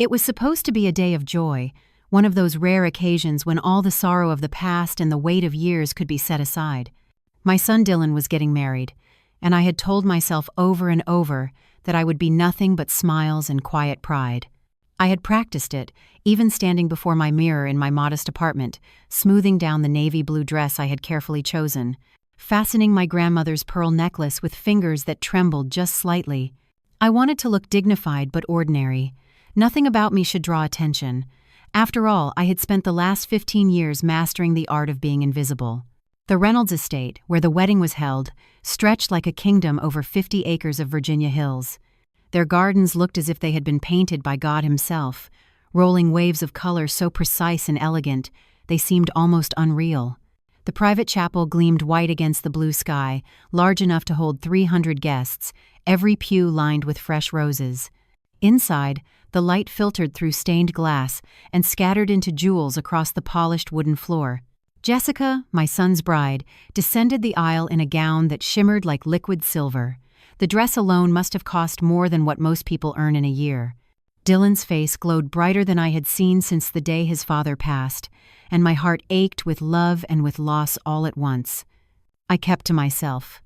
It was supposed to be a day of joy, one of those rare occasions when all the sorrow of the past and the weight of years could be set aside. My son Dylan was getting married, and I had told myself over and over that I would be nothing but smiles and quiet pride. I had practiced it, even standing before my mirror in my modest apartment, smoothing down the navy blue dress I had carefully chosen, fastening my grandmother's pearl necklace with fingers that trembled just slightly. I wanted to look dignified but ordinary. Nothing about me should draw attention. After all, I had spent the last 15 years mastering the art of being invisible. The Reynolds estate, where the wedding was held, stretched like a kingdom over 50 acres of Virginia hills. Their gardens looked as if they had been painted by God himself, rolling waves of color so precise and elegant, they seemed almost unreal. The private chapel gleamed white against the blue sky, large enough to hold 300 guests, every pew lined with fresh roses. Inside, the light filtered through stained glass and scattered into jewels across the polished wooden floor. Jessica, my son's bride, descended the aisle in a gown that shimmered like liquid silver. The dress alone must have cost more than what most people earn in a year. Dylan's face glowed brighter than I had seen since the day his father passed, and my heart ached with love and with loss all at once. I kept to myself.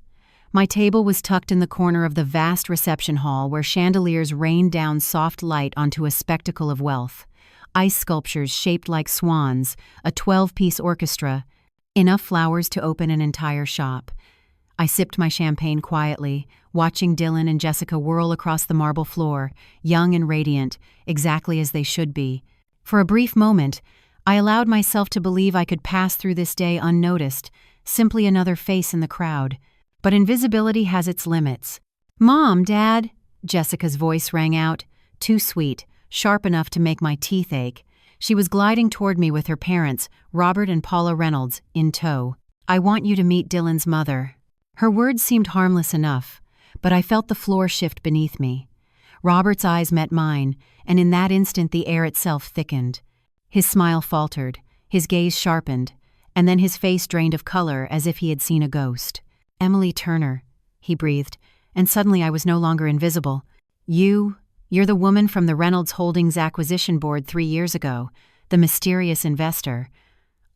My table was tucked in the corner of the vast reception hall where chandeliers rained down soft light onto a spectacle of wealth. Ice sculptures shaped like swans, a 12-piece orchestra, enough flowers to open an entire shop. I sipped my champagne quietly, watching Dylan and Jessica whirl across the marble floor, young and radiant, exactly as they should be. For a brief moment, I allowed myself to believe I could pass through this day unnoticed, simply another face in the crowd. But invisibility has its limits. "Mom, Dad," Jessica's voice rang out, too sweet, sharp enough to make my teeth ache. She was gliding toward me with her parents, Robert and Paula Reynolds, in tow. "I want you to meet Dylan's mother." Her words seemed harmless enough, but I felt the floor shift beneath me. Robert's eyes met mine, and in that instant the air itself thickened. His smile faltered, his gaze sharpened, and then his face drained of color as if he had seen a ghost. "Emily Turner," he breathed, and suddenly I was no longer invisible. You're the woman from the Reynolds Holdings acquisition board 3 years ago, the mysterious investor.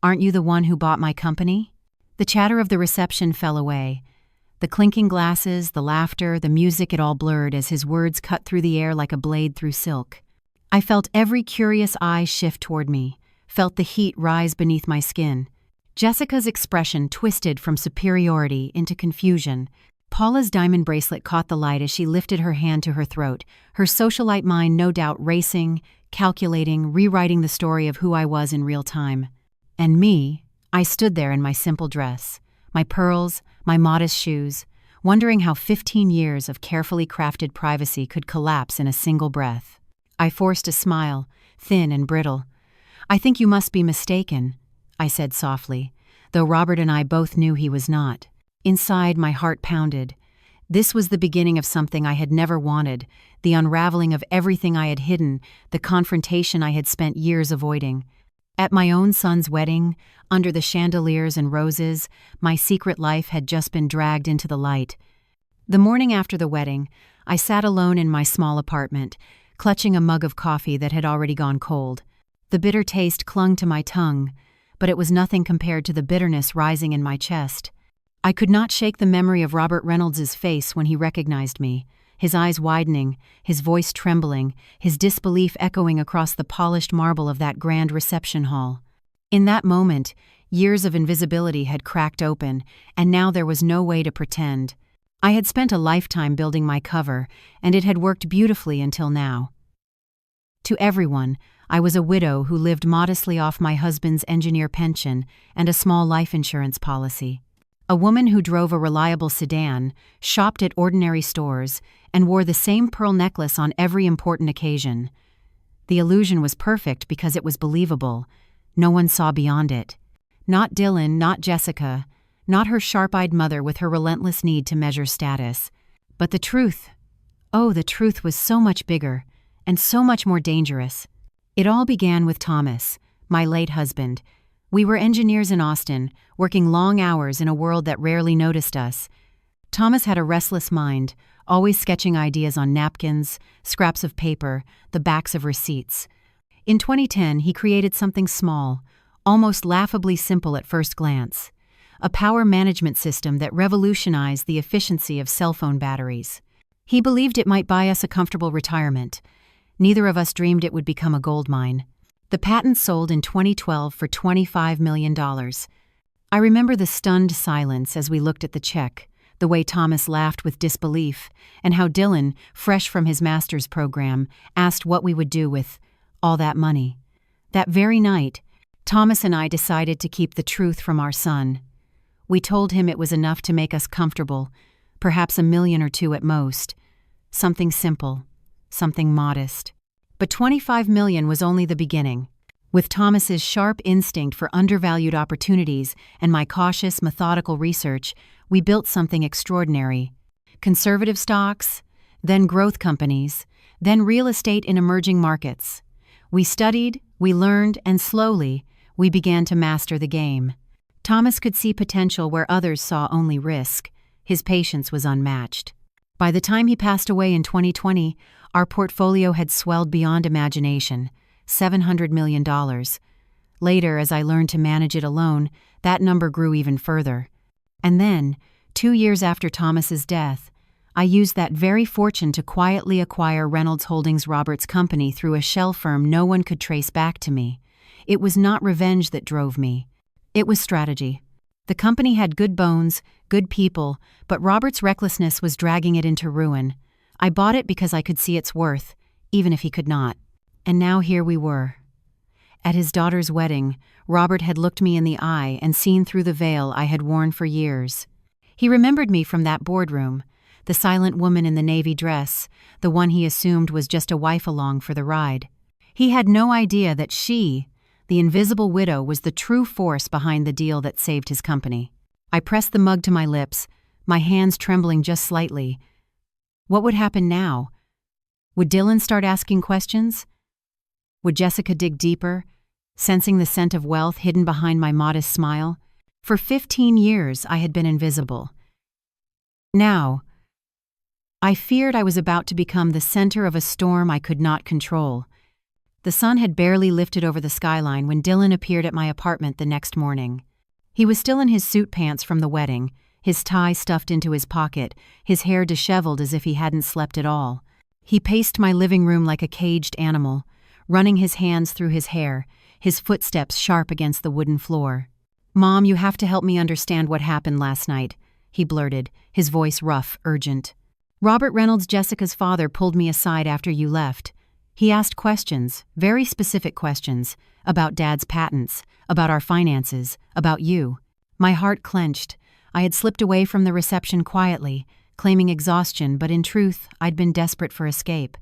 Aren't you the one who bought my company?" The chatter of the reception fell away. The clinking glasses, the laughter, the music, it all blurred as his words cut through the air like a blade through silk. I felt every curious eye shift toward me, felt the heat rise beneath my skin. Jessica's expression twisted from superiority into confusion. Paula's diamond bracelet caught the light as she lifted her hand to her throat, her socialite mind no doubt racing, calculating, rewriting the story of who I was in real time. And me, I stood there in my simple dress, my pearls, my modest shoes, wondering how 15 years of carefully crafted privacy could collapse in a single breath. I forced a smile, thin and brittle. "I think you must be mistaken," I said softly, though Robert and I both knew he was not. Inside, my heart pounded. This was the beginning of something I had never wanted, the unraveling of everything I had hidden, the confrontation I had spent years avoiding. At my own son's wedding, under the chandeliers and roses, my secret life had just been dragged into the light. The morning after the wedding, I sat alone in my small apartment, clutching a mug of coffee that had already gone cold. The bitter taste clung to my tongue, but it was nothing compared to the bitterness rising in my chest. I could not shake the memory of Robert Reynolds's face when he recognized me, his eyes widening, his voice trembling, his disbelief echoing across the polished marble of that grand reception hall. In that moment, years of invisibility had cracked open, and now there was no way to pretend. I had spent a lifetime building my cover, and it had worked beautifully until now. To everyone, I was a widow who lived modestly off my husband's engineer pension and a small life insurance policy. A woman who drove a reliable sedan, shopped at ordinary stores, and wore the same pearl necklace on every important occasion. The illusion was perfect because it was believable. No one saw beyond it. Not Dylan, not Jessica, not her sharp-eyed mother with her relentless need to measure status. But the truth, the truth was so much bigger and so much more dangerous. It all began with Thomas, my late husband. We were engineers in Austin, working long hours in a world that rarely noticed us. Thomas had a restless mind, always sketching ideas on napkins, scraps of paper, the backs of receipts. In 2010, he created something small, almost laughably simple at first glance: a power management system that revolutionized the efficiency of cell phone batteries. He believed it might buy us a comfortable retirement. Neither of us dreamed it would become a goldmine. The patent sold in 2012 for $25 million. I remember the stunned silence as we looked at the check, the way Thomas laughed with disbelief, and how Dylan, fresh from his master's program, asked what we would do with all that money. That very night, Thomas and I decided to keep the truth from our son. We told him it was enough to make us comfortable, perhaps $1 million or $2 million at most. Something simple, something modest. But $25 million was only the beginning. With Thomas's sharp instinct for undervalued opportunities and my cautious, methodical research, we built something extraordinary. Conservative stocks, then growth companies, then real estate in emerging markets. We studied, we learned, and slowly, we began to master the game. Thomas could see potential where others saw only risk. His patience was unmatched. By the time he passed away in 2020, our portfolio had swelled beyond imagination, $700 million. Later, as I learned to manage it alone, that number grew even further. And then, 2 years after Thomas's death, I used that very fortune to quietly acquire Reynolds Holdings Roberts' company through a shell firm no one could trace back to me. It was not revenge that drove me. It was strategy. The company had good bones, good people, but Robert's recklessness was dragging it into ruin. I bought it because I could see its worth, even if he could not. And now here we were. At his daughter's wedding, Robert had looked me in the eye and seen through the veil I had worn for years. He remembered me from that boardroom, the silent woman in the navy dress, the one he assumed was just a wife along for the ride. He had no idea that she, the invisible widow, was the true force behind the deal that saved his company. I pressed the mug to my lips, my hands trembling just slightly. What would happen now? Would Dylan start asking questions? Would Jessica dig deeper, sensing the scent of wealth hidden behind my modest smile? For 15 years, I had been invisible. Now, I feared I was about to become the center of a storm I could not control. The sun had barely lifted over the skyline when Dylan appeared at my apartment the next morning. He was still in his suit pants from the wedding, his tie stuffed into his pocket, his hair disheveled as if he hadn't slept at all. He paced my living room like a caged animal, running his hands through his hair, his footsteps sharp against the wooden floor. "Mom, you have to help me understand what happened last night," he blurted, his voice rough, urgent. "Robert Reynolds, Jessica's father, pulled me aside after you left. He asked questions, very specific questions, about Dad's patents, about our finances, about you." My heart clenched. I had slipped away from the reception quietly, claiming exhaustion, but in truth, I'd been desperate for escape.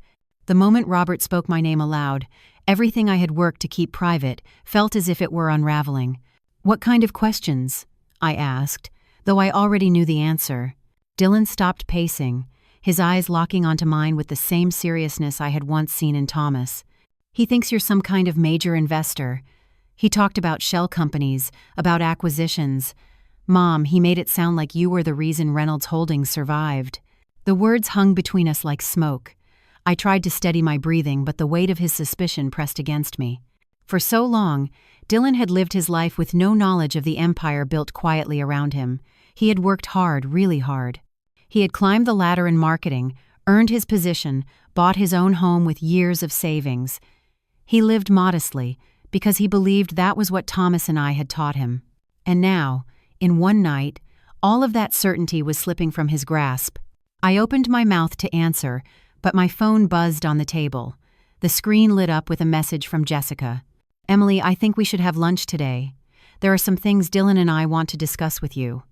The moment Robert spoke my name aloud, everything I had worked to keep private felt as if it were unraveling. "What kind of questions?" I asked, though I already knew the answer. Dylan stopped pacing, his eyes locking onto mine with the same seriousness I had once seen in Thomas. "He thinks you're some kind of major investor. He talked about shell companies, about acquisitions. Mom, he made it sound like you were the reason Reynolds Holdings survived." The words hung between us like smoke. I tried to steady my breathing, but the weight of his suspicion pressed against me. For so long, Dylan had lived his life with no knowledge of the empire built quietly around him. He had worked hard, really hard. He had climbed the ladder in marketing, earned his position, bought his own home with years of savings. He lived modestly because he believed that was what Thomas and I had taught him. And now, in one night, all of that certainty was slipping from his grasp. I opened my mouth to answer, but my phone buzzed on the table. The screen lit up with a message from Jessica. "Emily, I think we should have lunch today. There are some things Dylan and I want to discuss with you."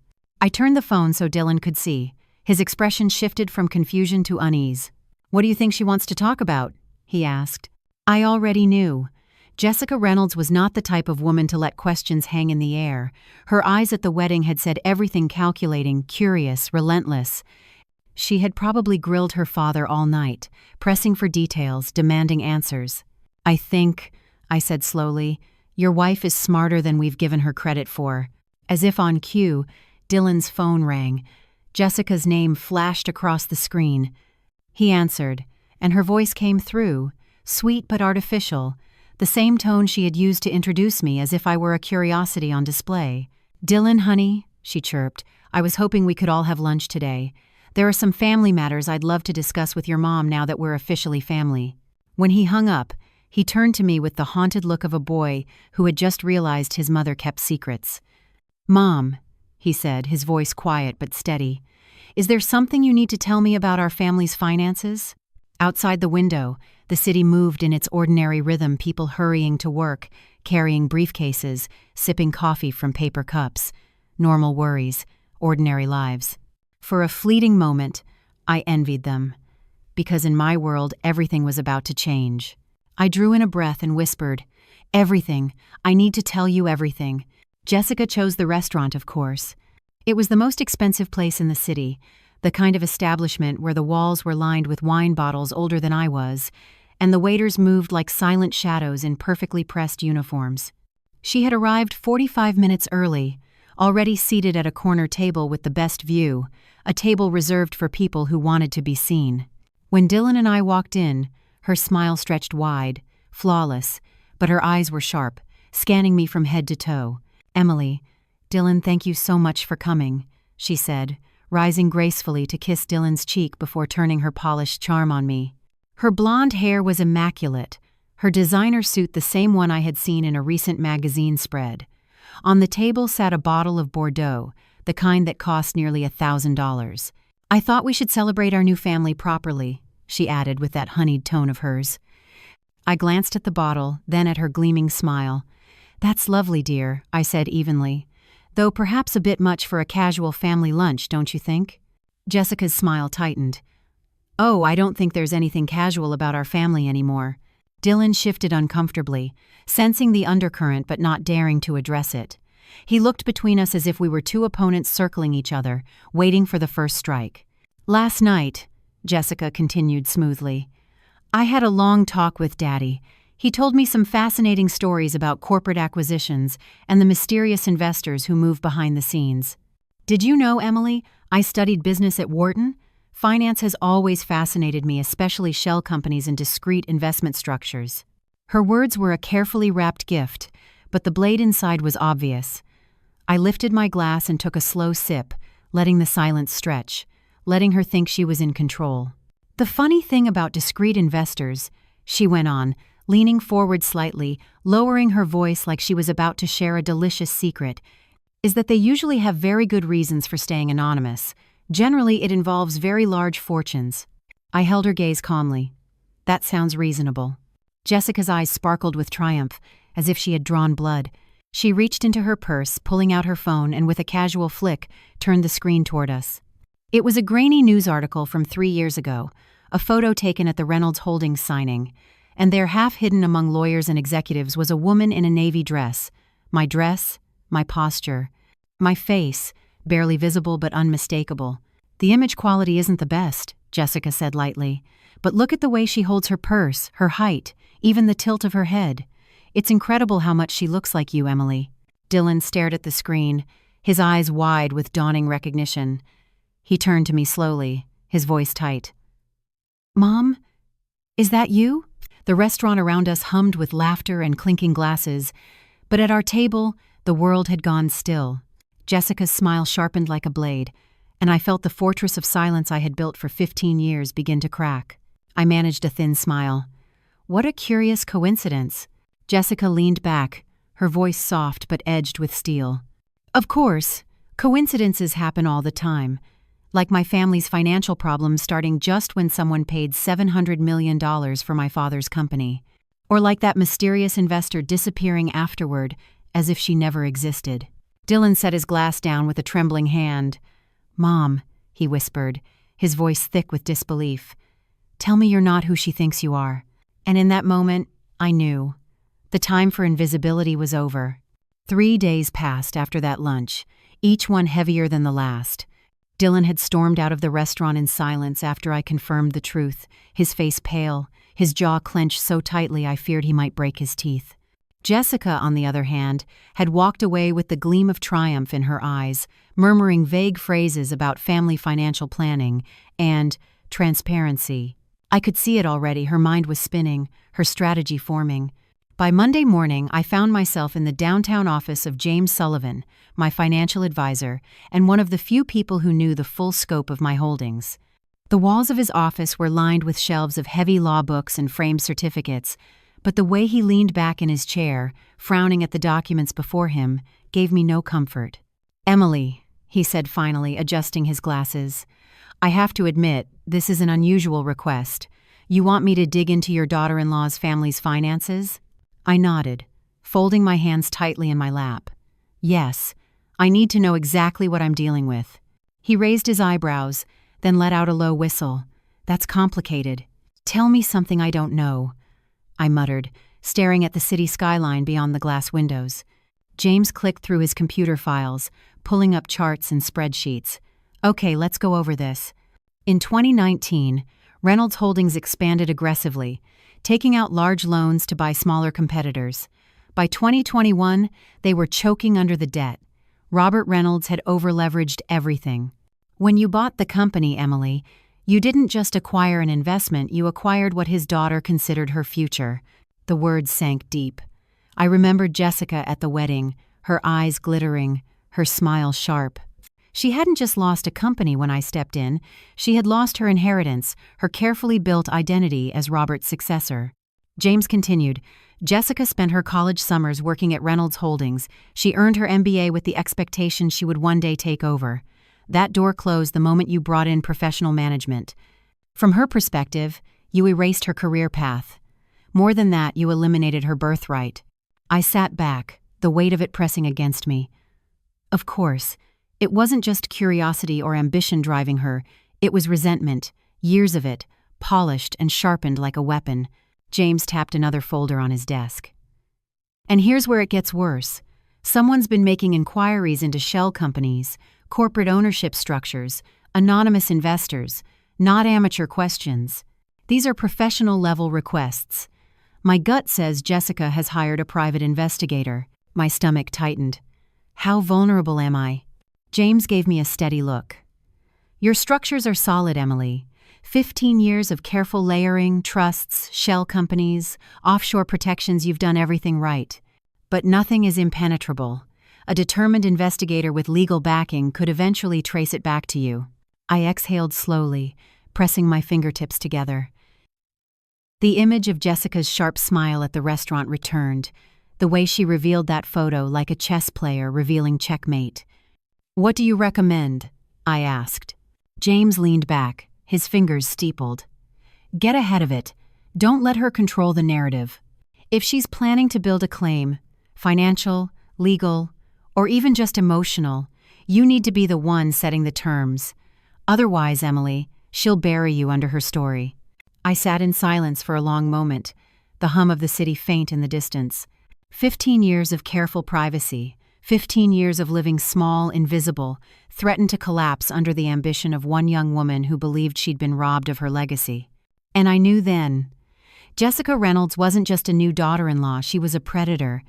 I turned the phone so Dylan could see. His expression shifted from confusion to unease. "What do you think she wants to talk about?" he asked. I already knew. Jessica Reynolds was not the type of woman to let questions hang in the air. Her eyes at the wedding had said everything: calculating, curious, relentless. She had probably grilled her father all night, pressing for details, demanding answers. I said slowly, "your wife is smarter than we've given her credit for." As if on cue, Dylan's phone rang. Jessica's name flashed across the screen. He answered, and her voice came through, sweet but artificial, the same tone she had used to introduce me as if I were a curiosity on display. "Dylan, honey," she chirped, "I was hoping we could all have lunch today. There are some family matters I'd love to discuss with your mom now that we're officially family." When he hung up, he turned to me with the haunted look of a boy who had just realized his mother kept secrets. "Mom," he said, his voice quiet but steady, "is there something you need to tell me about our family's finances?" Outside the window, the city moved in its ordinary rhythm, people hurrying to work, carrying briefcases, sipping coffee from paper cups. Normal worries, ordinary lives. For a fleeting moment, I envied them, because in my world everything was about to change. I drew in a breath and whispered, "Everything. I need to tell you everything." Jessica chose the restaurant, of course. It was the most expensive place in the city, the kind of establishment where the walls were lined with wine bottles older than I was, and the waiters moved like silent shadows in perfectly pressed uniforms. She had arrived 45 minutes early, already seated at a corner table with the best view, a table reserved for people who wanted to be seen. When Dylan and I walked in, her smile stretched wide, flawless, but her eyes were sharp, scanning me from head to toe. "Emily, Dylan, thank you so much for coming," she said, rising gracefully to kiss Dylan's cheek before turning her polished charm on me. Her blonde hair was immaculate, her designer suit the same one I had seen in a recent magazine spread. On the table sat a bottle of Bordeaux, the kind that cost nearly $1,000. "I thought we should celebrate our new family properly," she added with that honeyed tone of hers. I glanced at the bottle, then at her gleaming smile. "That's lovely, dear," I said evenly. "Though perhaps a bit much for a casual family lunch, don't you think?" Jessica's smile tightened. "Oh, I don't think there's anything casual about our family anymore." Dylan shifted uncomfortably, sensing the undercurrent but not daring to address it. He looked between us as if we were two opponents circling each other, waiting for the first strike. "Last night," Jessica continued smoothly, "I had a long talk with Daddy. He told me some fascinating stories about corporate acquisitions and the mysterious investors who move behind the scenes. Did you know, Emily, I studied business at Wharton? Finance has always fascinated me, especially shell companies and discrete investment structures." Her words were a carefully wrapped gift, but the blade inside was obvious. I lifted my glass and took a slow sip, letting the silence stretch, letting her think she was in control. "The funny thing about discrete investors," she went on, leaning forward slightly, lowering her voice like she was about to share a delicious secret, "is that they usually have very good reasons for staying anonymous. Generally, it involves very large fortunes." I held her gaze calmly. "That sounds reasonable." Jessica's eyes sparkled with triumph, as if she had drawn blood. She reached into her purse, pulling out her phone, and with a casual flick, turned the screen toward us. It was a grainy news article from 3 years ago, a photo taken at the Reynolds Holdings signing, and there, half hidden among lawyers and executives, was a woman in a navy dress. My dress, my posture, my face, barely visible but unmistakable. "The image quality isn't the best," Jessica said lightly, "but look at the way she holds her purse, her height, even the tilt of her head. It's incredible how much she looks like you, Emily." Dylan stared at the screen, his eyes wide with dawning recognition. He turned to me slowly, his voice tight. "Mom, is that you?" The restaurant around us hummed with laughter and clinking glasses, but at our table, the world had gone still. Jessica's smile sharpened like a blade, and I felt the fortress of silence I had built for 15 years begin to crack. I managed a thin smile. "What a curious coincidence." Jessica leaned back, her voice soft but edged with steel. "Of course, coincidences happen all the time. Like my family's financial problems starting just when someone paid $700 million for my father's company. Or like that mysterious investor disappearing afterward, as if she never existed." Dylan set his glass down with a trembling hand. "Mom," he whispered, his voice thick with disbelief, "tell me you're not who she thinks you are." And in that moment, I knew. The time for invisibility was over. 3 days passed after that lunch, each one heavier than the last. Dylan had stormed out of the restaurant in silence after I confirmed the truth, his face pale, his jaw clenched so tightly I feared he might break his teeth. Jessica, on the other hand, had walked away with the gleam of triumph in her eyes, murmuring vague phrases about family financial planning and transparency. I could see it already. Her mind was spinning, her strategy forming. By Monday morning, I found myself in the downtown office of James Sullivan, my financial advisor, and one of the few people who knew the full scope of my holdings. The walls of his office were lined with shelves of heavy law books and framed certificates, but the way he leaned back in his chair, frowning at the documents before him, gave me no comfort. "Emily," he said finally, adjusting his glasses, "I have to admit, this is an unusual request. You want me to dig into your daughter-in-law's family's finances?" I nodded, folding my hands tightly in my lap. "Yes, I need to know exactly what I'm dealing with." He raised his eyebrows, then let out a low whistle. "That's complicated. Tell me something I don't know," I muttered, staring at the city skyline beyond the glass windows. James clicked through his computer files, pulling up charts and spreadsheets. "Okay, let's go over this." In 2019, Reynolds Holdings expanded aggressively, taking out large loans to buy smaller competitors. By 2021, they were choking under the debt. Robert Reynolds had overleveraged everything. When you bought the company, Emily, you didn't just acquire an investment, you acquired what his daughter considered her future. The words sank deep. I remembered Jessica at the wedding, her eyes glittering, her smile sharp. She hadn't just lost a company when I stepped in, she had lost her inheritance, her carefully built identity as Robert's successor. James continued, "Jessica spent her college summers working at Reynolds Holdings. She earned her MBA with the expectation she would one day take over. That door closed the moment you brought in professional management. From her perspective, you erased her career path. More than that, you eliminated her birthright." I sat back, the weight of it pressing against me. Of course, it wasn't just curiosity or ambition driving her, it was resentment, years of it, polished and sharpened like a weapon. James tapped another folder on his desk. "And here's where it gets worse. Someone's been making inquiries into shell companies, corporate ownership structures, anonymous investors, not amateur questions. These are professional-level requests. My gut says Jessica has hired a private investigator." My stomach tightened. "How vulnerable am I?" James gave me a steady look. "Your structures are solid, Emily. 15 years of careful layering, trusts, shell companies, offshore protections, you've done everything right. But nothing is impenetrable. A determined investigator with legal backing could eventually trace it back to you." I exhaled slowly, pressing my fingertips together. The image of Jessica's sharp smile at the restaurant returned, the way she revealed that photo like a chess player revealing checkmate. "What do you recommend?" I asked. James leaned back, his fingers steepled. "Get ahead of it. Don't let her control the narrative. If she's planning to build a claim, financial, legal, or even just emotional, you need to be the one setting the terms. Otherwise, Emily, she'll bury you under her story." I sat in silence for a long moment, the hum of the city faint in the distance. 15 years of careful privacy, 15 years of living small, invisible, threatened to collapse under the ambition of one young woman who believed she'd been robbed of her legacy. And I knew then. Jessica Reynolds wasn't just a new daughter-in-law, she was a predator,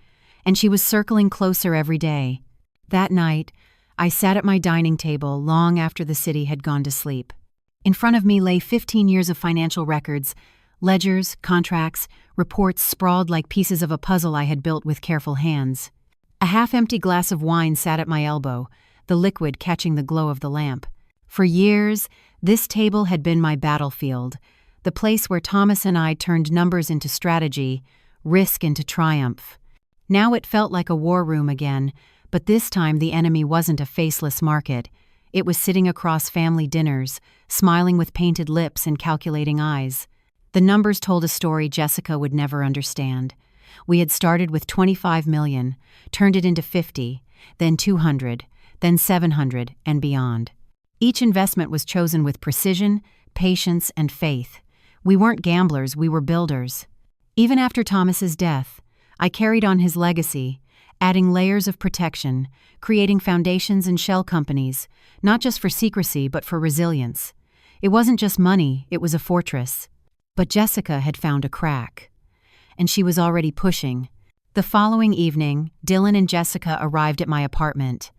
and she was circling closer every day. That night, I sat at my dining table long after the city had gone to sleep. In front of me lay 15 years of financial records, ledgers, contracts, reports sprawled like pieces of a puzzle I had built with careful hands. A half-empty glass of wine sat at my elbow, the liquid catching the glow of the lamp. For years, this table had been my battlefield, the place where Thomas and I turned numbers into strategy, risk into triumph. Now it felt like a war room again, but this time the enemy wasn't a faceless market. It was sitting across family dinners, smiling with painted lips and calculating eyes. The numbers told a story Jessica would never understand. We had started with 25 million, turned it into 50, then 200, then 700, and beyond. Each investment was chosen with precision, patience, and faith. We weren't gamblers, we were builders. Even after Thomas's death, I carried on his legacy, adding layers of protection, creating foundations and shell companies, not just for secrecy but for resilience. It wasn't just money, it was a fortress. But Jessica had found a crack. And she was already pushing. The following evening, Dylan and Jessica arrived at my apartment.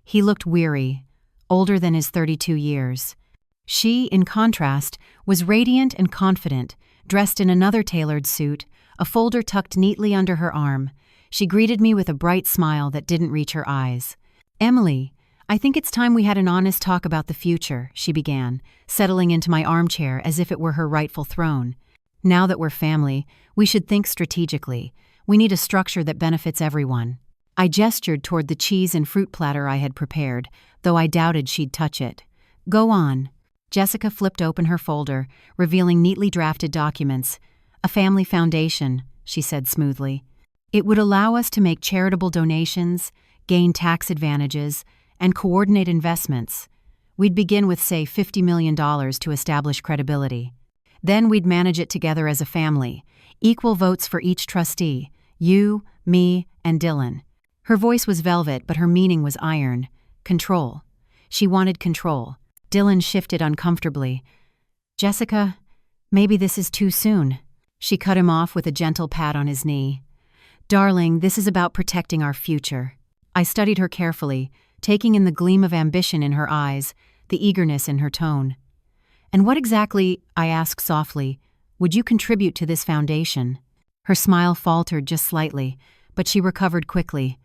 He looked weary, older than his 32 years. She, in contrast, was radiant and confident, dressed in another tailored suit, a folder tucked neatly under her arm. She greeted me with a bright smile that didn't reach her eyes. "Emily, I think it's time we had an honest talk about the future," she began, settling into my armchair as if it were her rightful throne. "Now that we're family, we should think strategically. We need a structure that benefits everyone." I gestured toward the cheese and fruit platter I had prepared, though I doubted she'd touch it. "Go on." Jessica flipped open her folder, revealing neatly drafted documents. "A family foundation," she said smoothly. "It would allow us to make charitable donations, gain tax advantages, and coordinate investments. We'd begin with, say, $50 million to establish credibility. Then we'd manage it together as a family, equal votes for each trustee, you, me, and Dylan." Her voice was velvet, but her meaning was iron. Control. She wanted control. Dylan shifted uncomfortably. "Jessica, maybe this is too soon." She cut him off with a gentle pat on his knee. "Darling, this is about protecting our future." I studied her carefully, taking in the gleam of ambition in her eyes, the eagerness in her tone. "And what exactly," I asked softly, "would you contribute to this foundation?" Her smile faltered just slightly, but she recovered quickly.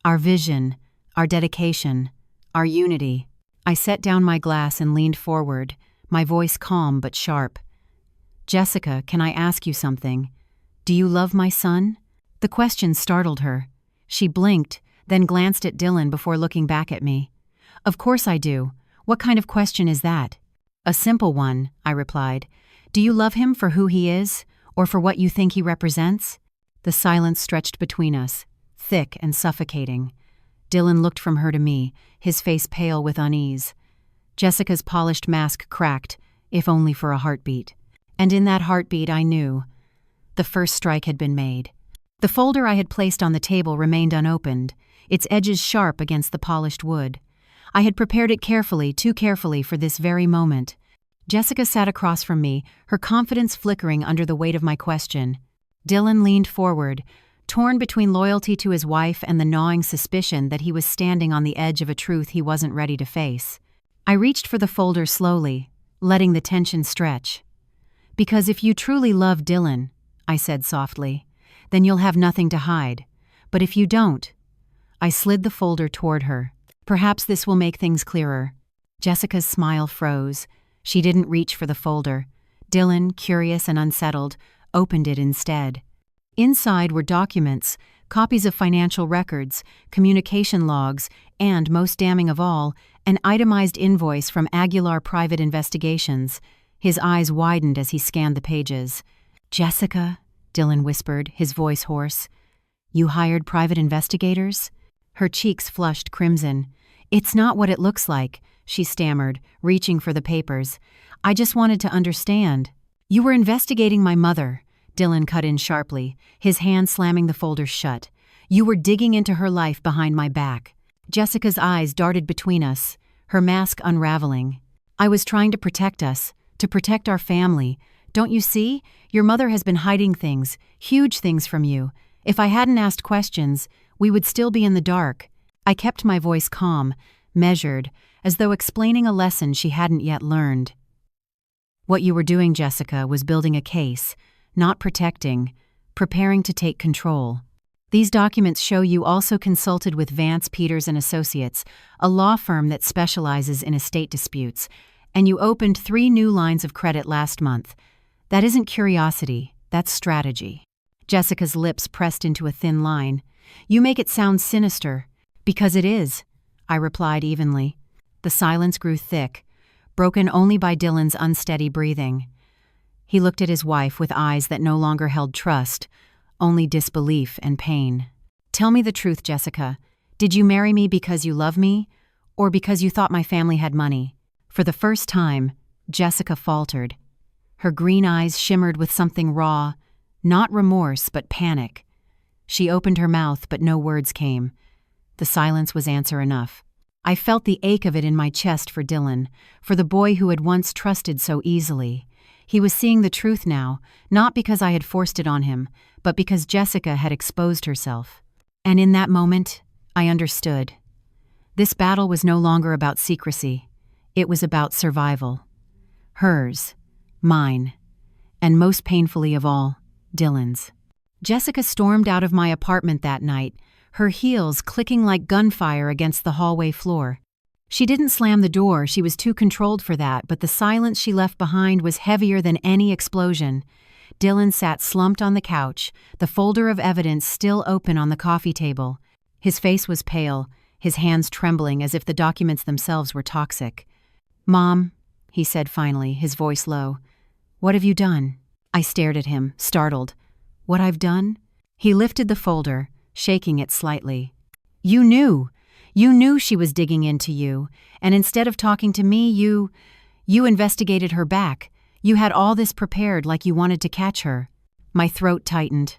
"Our vision, our dedication, our unity." I set down my glass and leaned forward, my voice calm but sharp. "Jessica, can I ask you something? Do you love my son?" The question startled her. She blinked, then glanced at Dylan before looking back at me. "Of course I do. What kind of question is that?" "A simple one," I replied. "Do you love him for who he is, or for what you think he represents?" The silence stretched between us, thick and suffocating. Dylan looked from her to me, his face pale with unease. Jessica's polished mask cracked, if only for a heartbeat. And in that heartbeat I knew. The first strike had been made. The folder I had placed on the table remained unopened, its edges sharp against the polished wood. I had prepared it carefully, too carefully for this very moment. Jessica sat across from me, her confidence flickering under the weight of my question. Dylan leaned forward, torn between loyalty to his wife and the gnawing suspicion that he was standing on the edge of a truth he wasn't ready to face. I reached for the folder slowly, letting the tension stretch. "Because if you truly love Dylan," I said softly, "then you'll have nothing to hide. But if you don't—" I slid the folder toward her. "Perhaps this will make things clearer." Jessica's smile froze. She didn't reach for the folder. Dylan, curious and unsettled, opened it instead. Inside were documents, copies of financial records, communication logs, and, most damning of all, an itemized invoice from Aguilar Private Investigations. His eyes widened as he scanned the pages. "Jessica," Dylan whispered, his voice hoarse. "You hired private investigators?" Her cheeks flushed crimson. "It's not what it looks like," she stammered, reaching for the papers. "I just wanted to understand." "You were investigating my mother," Dylan cut in sharply, his hand slamming the folder shut. "You were digging into her life behind my back." Jessica's eyes darted between us, her mask unraveling. "I was trying to protect us, to protect our family. Don't you see? Your mother has been hiding things, huge things from you. If I hadn't asked questions, we would still be in the dark." I kept my voice calm, measured, as though explaining a lesson she hadn't yet learned. "What you were doing, Jessica, was building a case, not protecting, preparing to take control. These documents show you also consulted with Vance, Peters & Associates, a law firm that specializes in estate disputes, and you opened 3 new lines of credit last month. That isn't curiosity, that's strategy." Jessica's lips pressed into a thin line. "You make it sound sinister." "Because it is," I replied evenly. The silence grew thick, broken only by Dylan's unsteady breathing. He looked at his wife with eyes that no longer held trust, only disbelief and pain. "Tell me the truth, Jessica. Did you marry me because you love me, or because you thought my family had money?" For the first time, Jessica faltered. Her green eyes shimmered with something raw, not remorse but panic. She opened her mouth, but no words came. The silence was answer enough. I felt the ache of it in my chest for Dylan, for the boy who had once trusted so easily. He was seeing the truth now, not because I had forced it on him, but because Jessica had exposed herself. And in that moment, I understood. This battle was no longer about secrecy. It was about survival. Hers, mine, and most painfully of all, Dylan's. Jessica stormed out of my apartment that night, her heels clicking like gunfire against the hallway floor. She didn't slam the door, she was too controlled for that, but the silence she left behind was heavier than any explosion. Dylan sat slumped on the couch, the folder of evidence still open on the coffee table. His face was pale, his hands trembling as if the documents themselves were toxic. "Mom," he said finally, his voice low. "What have you done?" I stared at him, startled. "What I've done?" He lifted the folder, shaking it slightly. "You knew! You knew she was digging into you, and instead of talking to me, you investigated her back. You had all this prepared like you wanted to catch her." My throat tightened.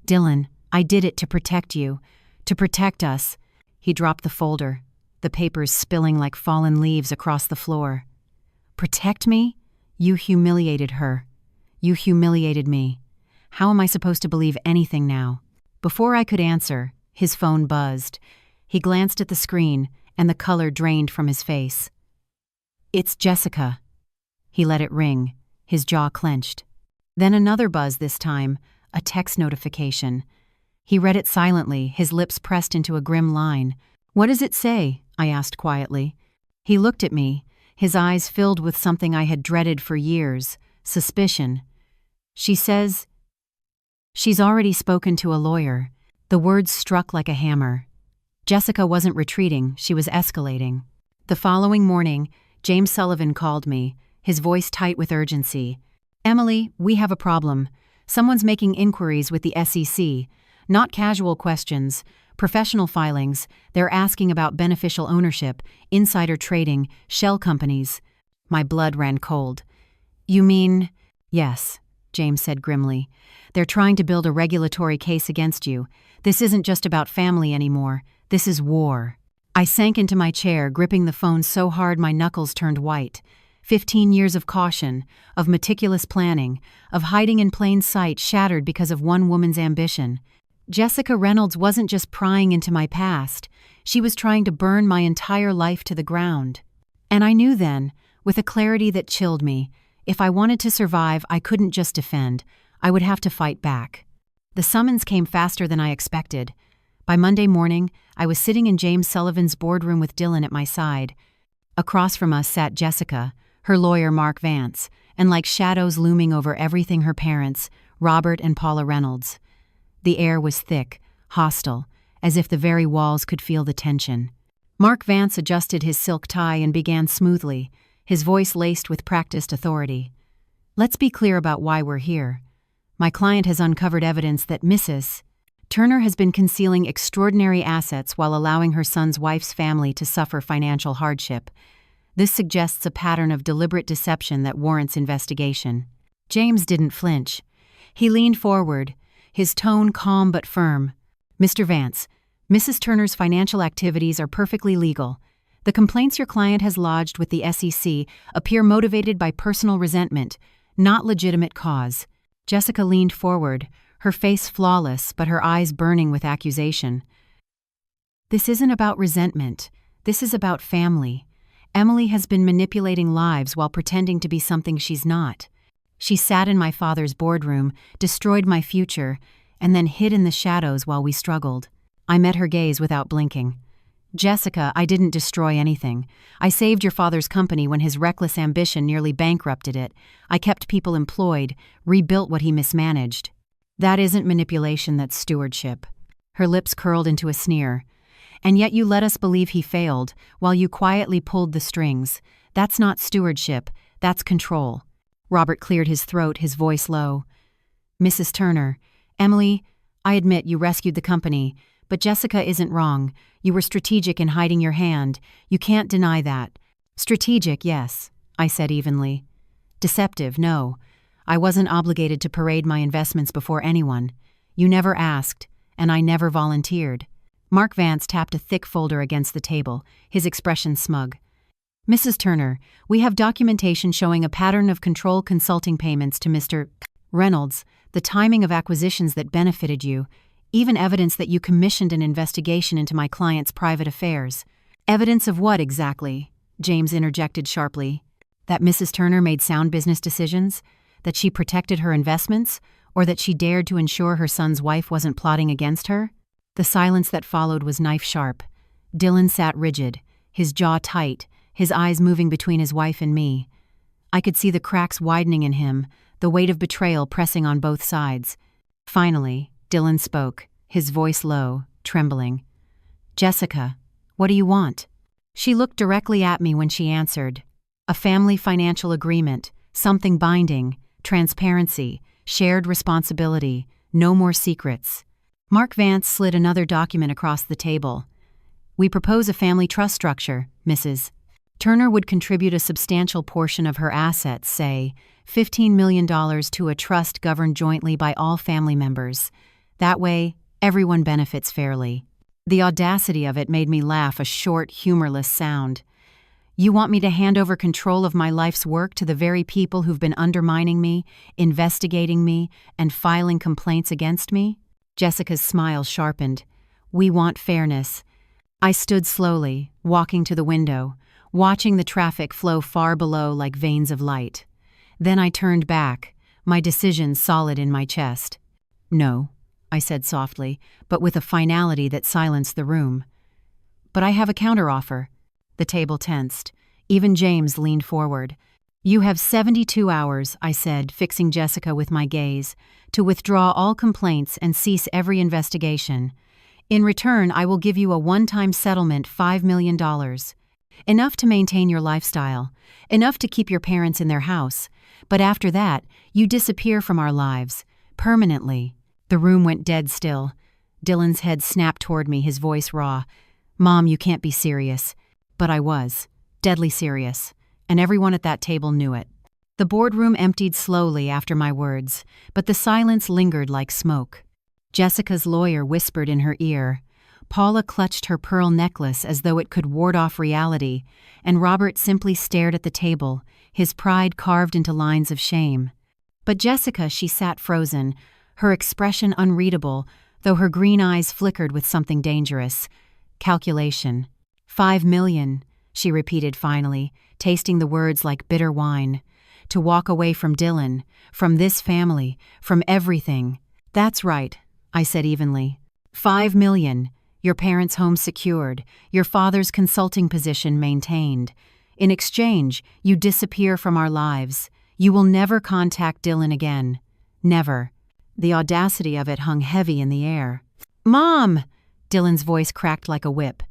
"Dylan, I did it to protect you, to protect us." He dropped the folder, the papers spilling like fallen leaves across the floor. "Protect me? You humiliated her. You humiliated me. How am I supposed to believe anything now?" Before I could answer, his phone buzzed. He glanced at the screen, and the color drained from his face. "It's Jessica." He let it ring, his jaw clenched. Then another buzz this time, a text notification. He read it silently, his lips pressed into a grim line. "What does it say?" I asked quietly. He looked at me, his eyes filled with something I had dreaded for years, suspicion. "She says she's already spoken to a lawyer." The words struck like a hammer. Jessica wasn't retreating, she was escalating. The following morning, James Sullivan called me, his voice tight with urgency. "Emily, we have a problem. Someone's making inquiries with the SEC. Not casual questions, professional filings. They're asking about beneficial ownership, insider trading, shell companies." My blood ran cold. "You mean—" "Yes," James said grimly. "They're trying to build a regulatory case against you. This isn't just about family anymore. This is war." I sank into my chair, gripping the phone so hard my knuckles turned white. 15 years of caution, of meticulous planning, of hiding in plain sight shattered because of one woman's ambition. Jessica Reynolds wasn't just prying into my past. She was trying to burn my entire life to the ground. And I knew then, with a clarity that chilled me, if I wanted to survive, I couldn't just defend. I would have to fight back. The summons came faster than I expected. By Monday morning, I was sitting in James Sullivan's boardroom with Dylan at my side. Across from us sat Jessica, her lawyer Mark Vance, and like shadows looming over everything her parents, Robert and Paula Reynolds. The air was thick, hostile, as if the very walls could feel the tension. Mark Vance adjusted his silk tie and began smoothly, his voice laced with practiced authority. "Let's be clear about why we're here. My client has uncovered evidence that Mrs. Turner has been concealing extraordinary assets while allowing her son's wife's family to suffer financial hardship. This suggests a pattern of deliberate deception that warrants investigation." James didn't flinch. He leaned forward, his tone calm but firm. "Mr. Vance, Mrs. Turner's financial activities are perfectly legal. The complaints your client has lodged with the SEC appear motivated by personal resentment, not legitimate cause." Jessica leaned forward, her face flawless but her eyes burning with accusation. "This isn't about resentment. This is about family. Emily has been manipulating lives while pretending to be something she's not. She sat in my father's boardroom, destroyed my future, and then hid in the shadows while we struggled." I met her gaze without blinking. "Jessica, I didn't destroy anything. I saved your father's company when his reckless ambition nearly bankrupted it. I kept people employed, rebuilt what he mismanaged. That isn't manipulation, that's stewardship." Her lips curled into a sneer. "And yet you let us believe he failed, while you quietly pulled the strings. That's not stewardship, that's control." Robert cleared his throat, his voice low. "Mrs. Turner, Emily, I admit you rescued the company, but Jessica isn't wrong. You were strategic in hiding your hand. You can't deny that." "Strategic, yes," I said evenly. "Deceptive, no. I wasn't obligated to parade my investments before anyone. You never asked, and I never volunteered." Mark Vance tapped a thick folder against the table, his expression smug. "Mrs. Turner, we have documentation showing a pattern of control consulting payments to Mr. Reynolds, the timing of acquisitions that benefited you, even evidence that you commissioned an investigation into my client's private affairs. Evidence of what exactly? James interjected sharply. That Mrs. Turner made sound business decisions? That she protected her investments? Or that she dared to ensure her son's wife wasn't plotting against her? The silence that followed was knife-sharp. Dylan sat rigid, his jaw tight, his eyes moving between his wife and me. I could see the cracks widening in him, the weight of betrayal pressing on both sides. Finally, Dylan spoke, his voice low, trembling. "Jessica, what do you want?" She looked directly at me when she answered. "A family financial agreement, something binding, transparency, shared responsibility, no more secrets." Mark Vance slid another document across the table. "We propose a family trust structure, Mrs. Turner would contribute a substantial portion of her assets, say, $15 million to a trust governed jointly by all family members. That way, everyone benefits fairly." The audacity of it made me laugh a short, humorless sound. "You want me to hand over control of my life's work to the very people who've been undermining me, investigating me, and filing complaints against me?" Jessica's smile sharpened. "We want fairness." I stood slowly, walking to the window, watching the traffic flow far below like veins of light. Then I turned back, my decision solid in my chest. "No," I said softly, but with a finality that silenced the room. "But I have a counteroffer." The table tensed. Even James leaned forward. "You have 72 hours, I said, fixing Jessica with my gaze, to withdraw all complaints and cease every investigation. In return, I will give you a one-time settlement, $5 million. Enough to maintain your lifestyle, enough to keep your parents in their house. But after that, you disappear from our lives, permanently." The room went dead still. Dylan's head snapped toward me, his voice raw. "Mom, you can't be serious." But I was, deadly serious, and everyone at that table knew it. The boardroom emptied slowly after my words, but the silence lingered like smoke. Jessica's lawyer whispered in her ear. Paula clutched her pearl necklace as though it could ward off reality, and Robert simply stared at the table, his pride carved into lines of shame. But Jessica, she sat frozen, her expression unreadable, though her green eyes flickered with something dangerous. Calculation. $5 million, she repeated finally, tasting the words like bitter wine. To walk away from Dylan, from this family, from everything. "That's right," I said evenly. $5 million, your parents' home secured, your father's consulting position maintained. In exchange, you disappear from our lives. You will never contact Dylan again. Never. The audacity of it hung heavy in the air. "Mom!" Dylan's voice cracked like a whip.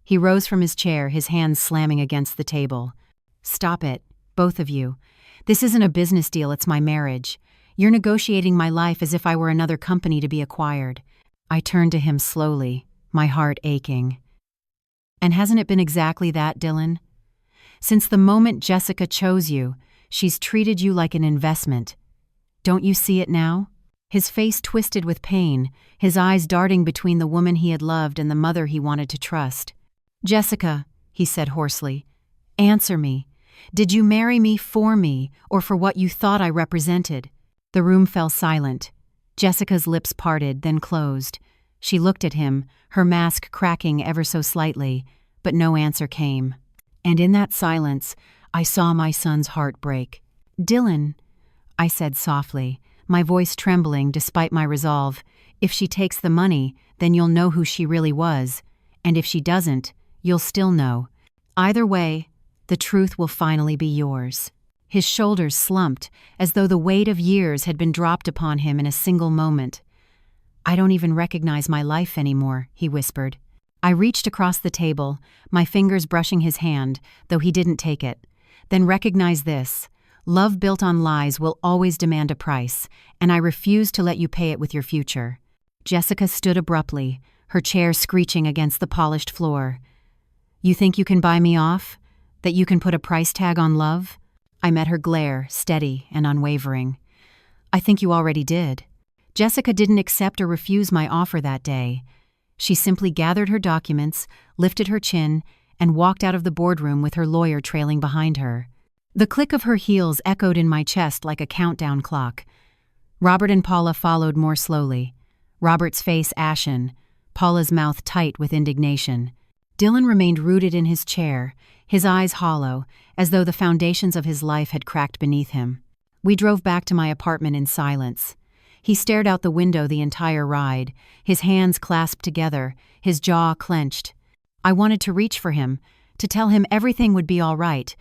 He rose from his chair, his hands slamming against the table. "Stop it, both of you. This isn't a business deal, it's my marriage. You're negotiating my life as if I were another company to be acquired." I turned to him slowly, my heart aching. "And hasn't it been exactly that, Dylan? Since the moment Jessica chose you, she's treated you like an investment. Don't you see it now?" His face twisted with pain, his eyes darting between the woman he had loved and the mother he wanted to trust. "Jessica," he said hoarsely, "answer me. Did you marry me or for what you thought I represented?" The room fell silent. Jessica's lips parted, then closed. She looked at him, her mask cracking ever so slightly, but no answer came. And in that silence, I saw my son's heart break. "Dylan," I said softly, my voice trembling despite my resolve, "if she takes the money, then you'll know who she really was. And if she doesn't, you'll still know. Either way, the truth will finally be yours." His shoulders slumped, as though the weight of years had been dropped upon him in a single moment. "I don't even recognize my life anymore," he whispered. I reached across the table, my fingers brushing his hand, though he didn't take it. "Then recognize this. Love built on lies will always demand a price, and I refuse to let you pay it with your future." Jessica stood abruptly, her chair screeching against the polished floor. "You think you can buy me off? That you can put a price tag on love?" I met her glare, steady and unwavering. "I think you already did." Jessica didn't accept or refuse my offer that day. She simply gathered her documents, lifted her chin, and walked out of the boardroom with her lawyer trailing behind her. The click of her heels echoed in my chest like a countdown clock. Robert and Paula followed more slowly, Robert's face ashen, Paula's mouth tight with indignation. Dylan remained rooted in his chair, his eyes hollow, as though the foundations of his life had cracked beneath him. We drove back to my apartment in silence. He stared out the window the entire ride, his hands clasped together, his jaw clenched. I wanted to reach for him, to tell him everything would be all right,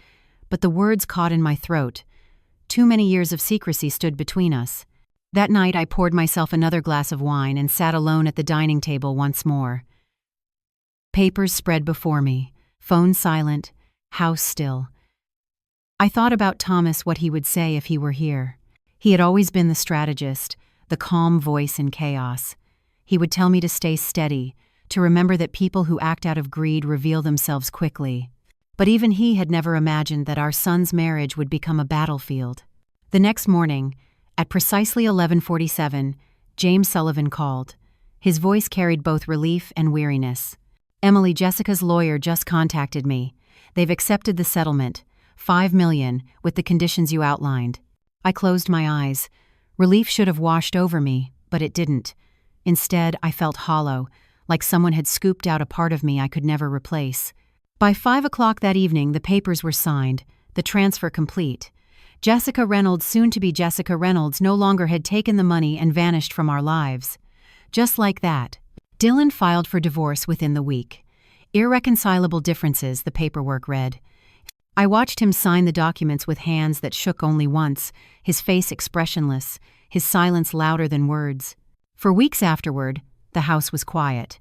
but the words caught in my throat. Too many years of secrecy stood between us. That night I poured myself another glass of wine and sat alone at the dining table once more. Papers spread before me, phone silent, house still. I thought about Thomas, what he would say if he were here. He had always been the strategist, the calm voice in chaos. He would tell me to stay steady, to remember that people who act out of greed reveal themselves quickly. But even he had never imagined that our son's marriage would become a battlefield. The next morning, at precisely 11:47, James Sullivan called. His voice carried both relief and weariness. "Emily, Jessica's lawyer just contacted me. They've accepted the settlement, $5 million, with the conditions you outlined." I closed my eyes. Relief should have washed over me, but it didn't. Instead, I felt hollow, like someone had scooped out a part of me I could never replace. By 5 o'clock that evening, the papers were signed, the transfer complete. Jessica Reynolds, soon to be Jessica Reynolds, no longer had taken the money and vanished from our lives. Just like that. Dylan filed for divorce within the week. Irreconcilable differences, the paperwork read. I watched him sign the documents with hands that shook only once, his face expressionless, his silence louder than words. For weeks afterward, the house was quiet.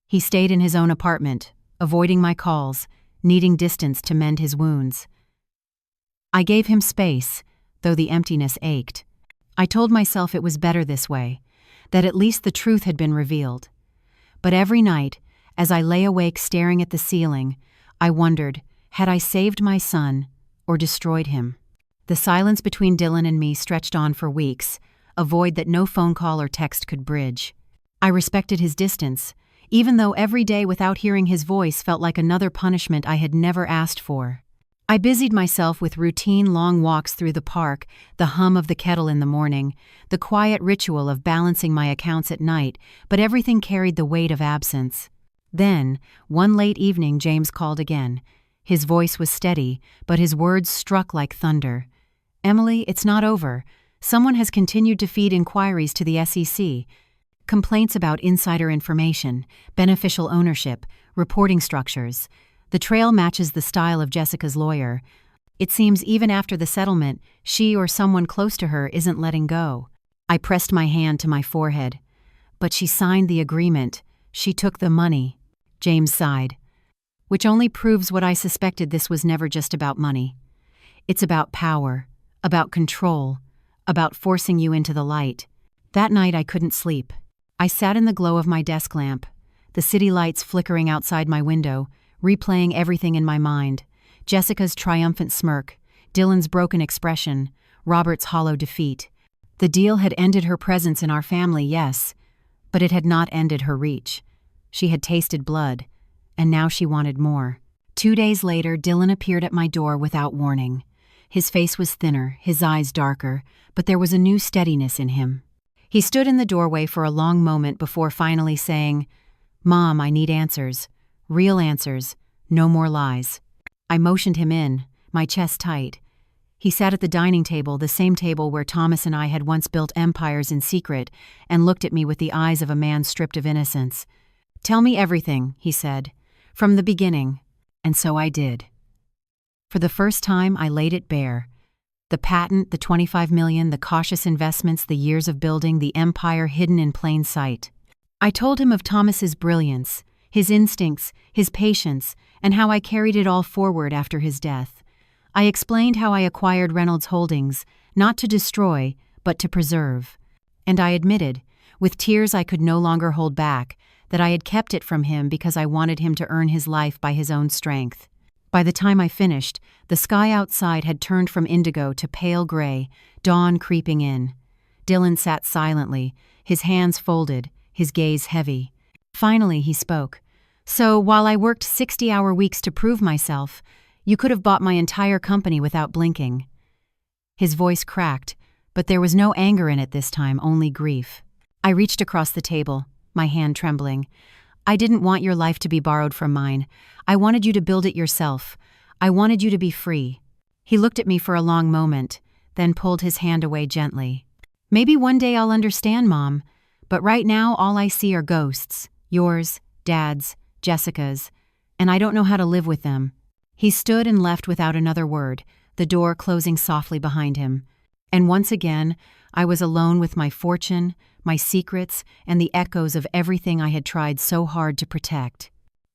He stayed in his own apartment, avoiding my calls, needing distance to mend his wounds. I gave him space, though the emptiness ached. I told myself it was better this way, that at least the truth had been revealed. But every night, as I lay awake staring at the ceiling, I wondered, had I saved my son or destroyed him? The silence between Dylan and me stretched on for weeks, a void that no phone call or text could bridge. I respected his distance, even though every day without hearing his voice felt like another punishment I had never asked for. I busied myself with routine long walks through the park, the hum of the kettle in the morning, the quiet ritual of balancing my accounts at night, but everything carried the weight of absence. Then, one late evening, James called again. His voice was steady, but his words struck like thunder. "Emily, it's not over. Someone has continued to feed inquiries to the SEC. Complaints about insider information, beneficial ownership, reporting structures. The trail matches the style of Jessica's lawyer. It seems even after the settlement, she or someone close to her isn't letting go." I pressed my hand to my forehead. "But she signed the agreement. She took the money." James sighed. "Which only proves what I suspected, this was never just about money. It's about power, about control, about forcing you into the light." That night I couldn't sleep. I sat in the glow of my desk lamp, the city lights flickering outside my window, replaying everything in my mind. Jessica's triumphant smirk, Dylan's broken expression, Robert's hollow defeat. The deal had ended her presence in our family, yes, but it had not ended her reach. She had tasted blood, and now she wanted more. 2 days later, Dylan appeared at my door without warning. His face was thinner, his eyes darker, but there was a new steadiness in him. He stood in the doorway for a long moment before finally saying, "Mom, I need answers. Real answers, no more lies." I motioned him in, my chest tight. He sat at the dining table, the same table where Thomas and I had once built empires in secret, and looked at me with the eyes of a man stripped of innocence. "Tell me everything," he said, "from the beginning." And so I did. For the first time, I laid it bare. The patent, the 25 million, the cautious investments, the years of building, the empire hidden in plain sight. I told him of Thomas's brilliance, his instincts, his patience, and how I carried it all forward after his death. I explained how I acquired Reynolds Holdings, not to destroy, but to preserve. And I admitted, with tears I could no longer hold back, that I had kept it from him because I wanted him to earn his life by his own strength. By the time I finished, the sky outside had turned from indigo to pale gray, dawn creeping in. Dylan sat silently, his hands folded, his gaze heavy. Finally he spoke. "So, while I worked 60-hour weeks to prove myself, you could have bought my entire company without blinking." His voice cracked, But there was no anger in it this time, only grief. I reached across the table, my hand trembling. I didn't want your life to be borrowed from mine. I wanted you to build it yourself. I wanted you to be free. He looked at me for a long moment, then pulled his hand away gently. Maybe one day I'll understand, Mom, but right now all I see are ghosts. Yours, Dad's, Jessica's, and I don't know how to live with them. He stood and left without another word, the door closing softly behind him. And once again, I was alone with my fortune, my secrets, and the echoes of everything I had tried so hard to protect.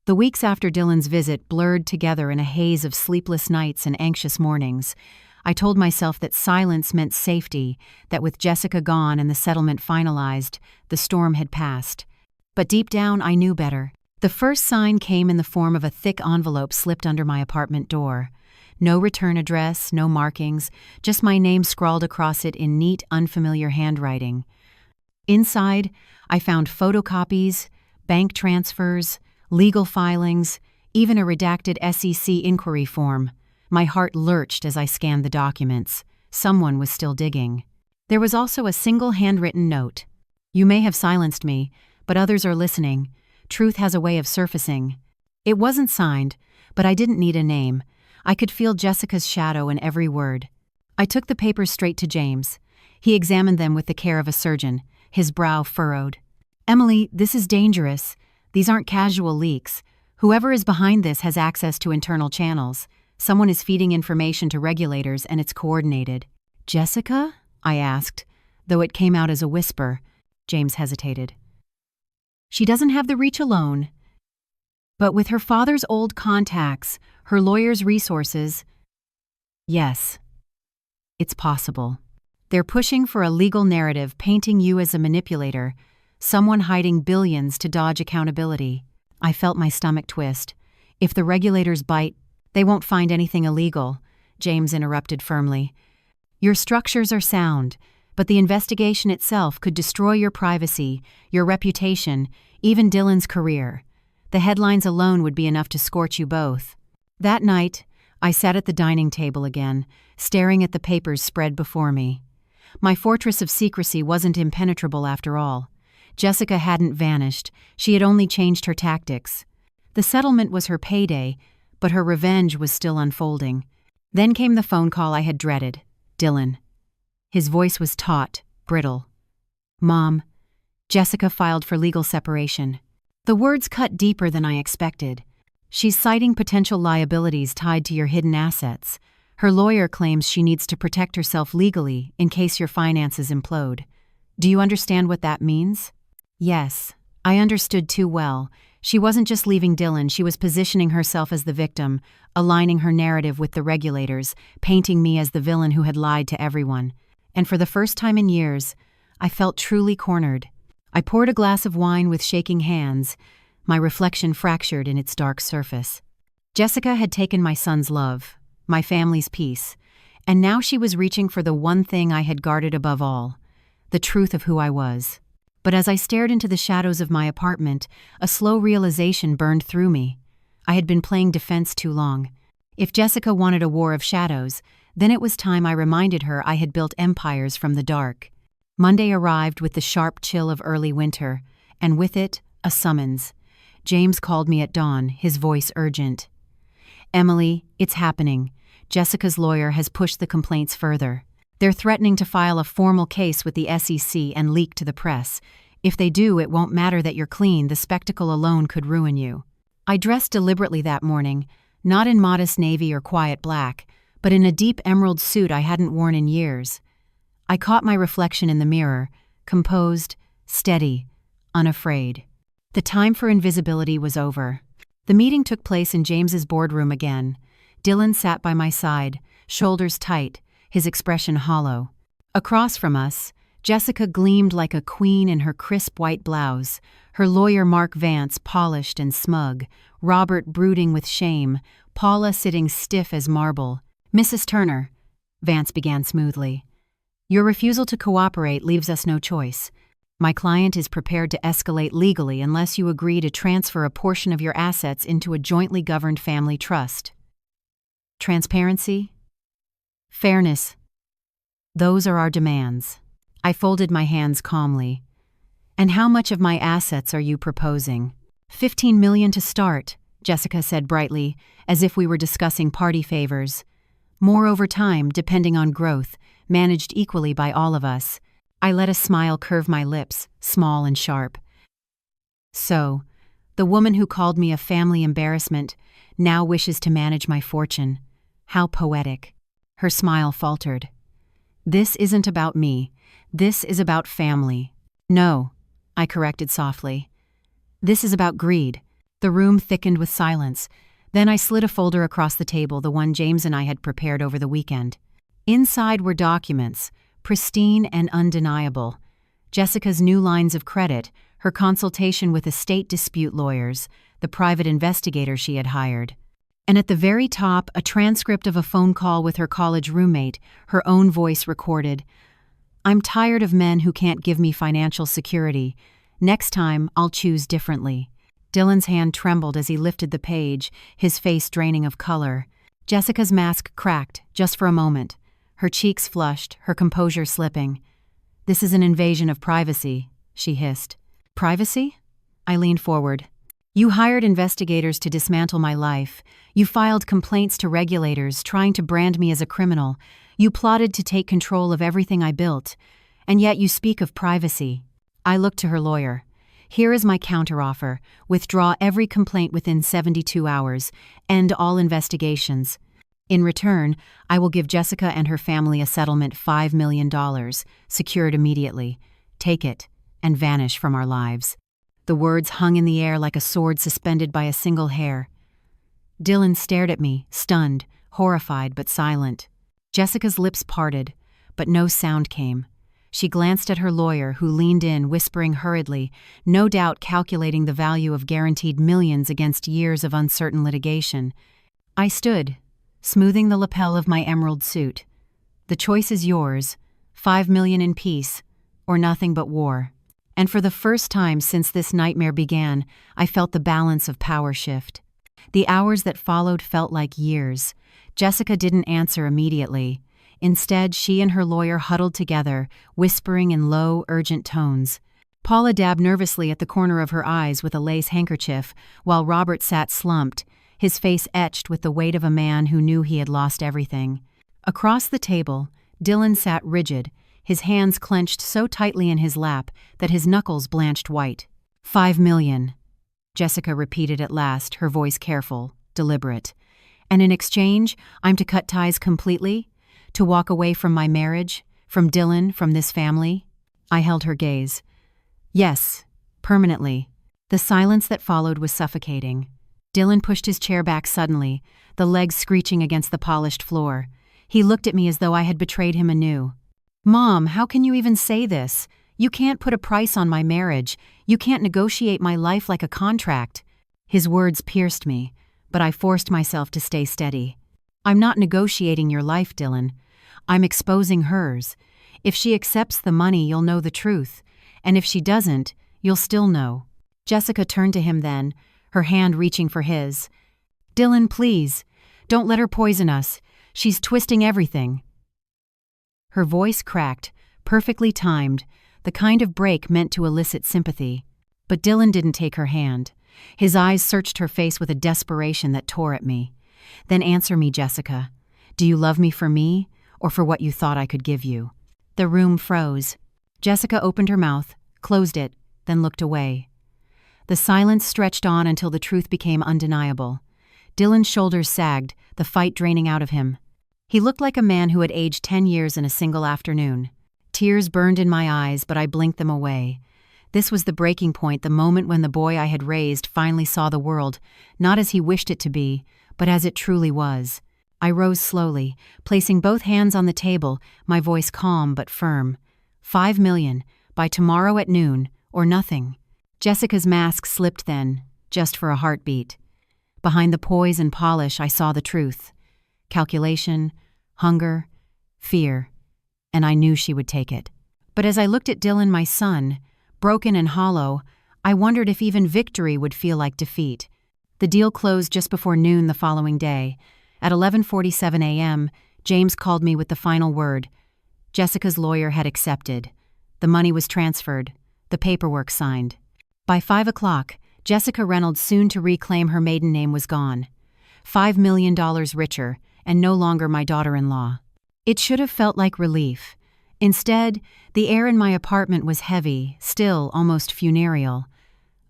The weeks after Dylan's visit blurred together in a haze of sleepless nights and anxious mornings. I told myself that silence meant safety, that with Jessica gone and the settlement finalized, the storm had passed. But deep down, I knew better. The first sign came in the form of a thick envelope slipped under my apartment door. No return address, no markings, just my name scrawled across it in neat, unfamiliar handwriting. Inside, I found photocopies, bank transfers, legal filings, even a redacted SEC inquiry form. My heart lurched as I scanned the documents. Someone was still digging. There was also a single handwritten note. You may have silenced me, but others are listening. Truth has a way of surfacing. It wasn't signed, but I didn't need a name. I could feel Jessica's shadow in every word. I took the papers straight to James. He examined them with the care of a surgeon, his brow furrowed. Emily, this is dangerous. These aren't casual leaks. Whoever is behind this has access to internal channels. Someone is feeding information to regulators and it's coordinated. Jessica? I asked, though it came out as a whisper. James hesitated. She doesn't have the reach alone. But with her father's old contacts, her lawyer's resources, yes, it's possible. They're pushing for a legal narrative painting you as a manipulator, someone hiding billions to dodge accountability. I felt my stomach twist. If the regulators bite, they won't find anything illegal, James interrupted firmly. Your structures are sound, but the investigation itself could destroy your privacy, your reputation, even Dylan's career. The headlines alone would be enough to scorch you both. That night, I sat at the dining table again, staring at the papers spread before me. My fortress of secrecy wasn't impenetrable after all. Jessica hadn't vanished, she had only changed her tactics. The settlement was her payday, but her revenge was still unfolding. Then came the phone call I had dreaded. Dylan. His voice was taut, brittle. Mom, Jessica filed for legal separation. The words cut deeper than I expected. She's citing potential liabilities tied to your hidden assets. Her lawyer claims she needs to protect herself legally in case your finances implode. Do you understand what that means? Yes, I understood too well. She wasn't just leaving Dylan, she was positioning herself as the victim, aligning her narrative with the regulators, painting me as the villain who had lied to everyone. And for the first time in years, I felt truly cornered. I poured a glass of wine with shaking hands, my reflection fractured in its dark surface. Jessica had taken my son's love, my family's peace, and now she was reaching for the one thing I had guarded above all, the truth of who I was. But as I stared into the shadows of my apartment, a slow realization burned through me. I had been playing defense too long. If Jessica wanted a war of shadows, then it was time I reminded her I had built empires from the dark. Monday arrived with the sharp chill of early winter, and with it, a summons. James called me at dawn, his voice urgent. Emily, it's happening. Jessica's lawyer has pushed the complaints further. They're threatening to file a formal case with the SEC and leak to the press. If they do, it won't matter that you're clean, the spectacle alone could ruin you. I dressed deliberately that morning, not in modest navy or quiet black, but in a deep emerald suit I hadn't worn in years. I caught my reflection in the mirror, composed, steady, unafraid. The time for invisibility was over. The meeting took place in James's boardroom again. Dylan sat by my side, shoulders tight, his expression hollow. Across from us, Jessica gleamed like a queen in her crisp white blouse, her lawyer Mark Vance polished and smug, Robert brooding with shame, Paula sitting stiff as marble. Mrs. Turner, Vance began smoothly. Your refusal to cooperate leaves us no choice. My client is prepared to escalate legally unless you agree to transfer a portion of your assets into a jointly governed family trust. Transparency? Fairness. Those are our demands. I folded my hands calmly. And how much of my assets are you proposing? 15 million to start, Jessica said brightly, as if we were discussing party favors. More over time, depending on growth, managed equally by all of us. I let a smile curve my lips, small and sharp. So, the woman who called me a family embarrassment now wishes to manage my fortune. How poetic. Her smile faltered. This isn't about me. This is about family. No, I corrected softly. This is about greed. The room thickened with silence. Then I slid a folder across the table, the one James and I had prepared over the weekend. Inside were documents, pristine and undeniable. Jessica's new lines of credit, her consultation with estate dispute lawyers, the private investigator she had hired. And at the very top, a transcript of a phone call with her college roommate, her own voice recorded. I'm tired of men who can't give me financial security. Next time, I'll choose differently. Dylan's hand trembled as he lifted the page, his face draining of color. Jessica's mask cracked, just for a moment. Her cheeks flushed, her composure slipping. This is an invasion of privacy, she hissed. Privacy? I leaned forward. You hired investigators to dismantle my life. You filed complaints to regulators, trying to brand me as a criminal. You plotted to take control of everything I built. And yet you speak of privacy. I looked to her lawyer. Here is my counteroffer. Withdraw every complaint within 72 hours. End all investigations. In return, I will give Jessica and her family a settlement $5 million, secured immediately. Take it, and vanish from our lives. The words hung in the air like a sword suspended by a single hair. Dylan stared at me, stunned, horrified but silent. Jessica's lips parted, but no sound came. She glanced at her lawyer, who leaned in, whispering hurriedly, no doubt calculating the value of guaranteed millions against years of uncertain litigation. I stood, smoothing the lapel of my emerald suit. The choice is yours, 5 million in peace, or nothing but war. And for the first time since this nightmare began, I felt the balance of power shift. The hours that followed felt like years. Jessica didn't answer immediately. Instead, she and her lawyer huddled together, whispering in low, urgent tones. Paula dabbed nervously at the corner of her eyes with a lace handkerchief, while Robert sat slumped, his face etched with the weight of a man who knew he had lost everything. Across the table, Dylan sat rigid, his hands clenched so tightly in his lap that his knuckles blanched white. 5 million, Jessica repeated at last, her voice careful, deliberate. And in exchange, I'm to cut ties completely? To walk away from my marriage? From Dylan? From this family? I held her gaze. Yes, permanently. The silence that followed was suffocating. Dylan pushed his chair back suddenly, the legs screeching against the polished floor. He looked at me as though I had betrayed him anew. Mom, how can you even say this? You can't put a price on my marriage. You can't negotiate my life like a contract. His words pierced me, but I forced myself to stay steady. I'm not negotiating your life, Dylan. I'm exposing hers. If she accepts the money, you'll know the truth. And if she doesn't, you'll still know. Jessica turned to him then, her hand reaching for his. Dylan, please, don't let her poison us. She's twisting everything. Her voice cracked, perfectly timed, the kind of break meant to elicit sympathy. But Dylan didn't take her hand. His eyes searched her face with a desperation that tore at me. Then answer me, Jessica. Do you love me for me, or for what you thought I could give you? The room froze. Jessica opened her mouth, closed it, then looked away. The silence stretched on until the truth became undeniable. Dylan's shoulders sagged, the fight draining out of him. He looked like a man who had aged 10 years in a single afternoon. Tears burned in my eyes, but I blinked them away. This was the breaking point, the moment when the boy I had raised finally saw the world, not as he wished it to be, but as it truly was. I rose slowly, placing both hands on the table, my voice calm but firm. 5 million, by tomorrow at noon, or nothing. Jessica's mask slipped then, just for a heartbeat. Behind the poise and polish, I saw the truth. Calculation, hunger, fear, and I knew she would take it. But as I looked at Dylan, my son, broken and hollow, I wondered if even victory would feel like defeat. The deal closed just before noon the following day. At 11:47 a.m., James called me with the final word. Jessica's lawyer had accepted. The money was transferred, the paperwork signed. By 5 o'clock, Jessica Reynolds, soon to reclaim her maiden name, was gone. $5 million richer, and no longer my daughter-in-law. It should have felt like relief. Instead, the air in my apartment was heavy, still almost funereal.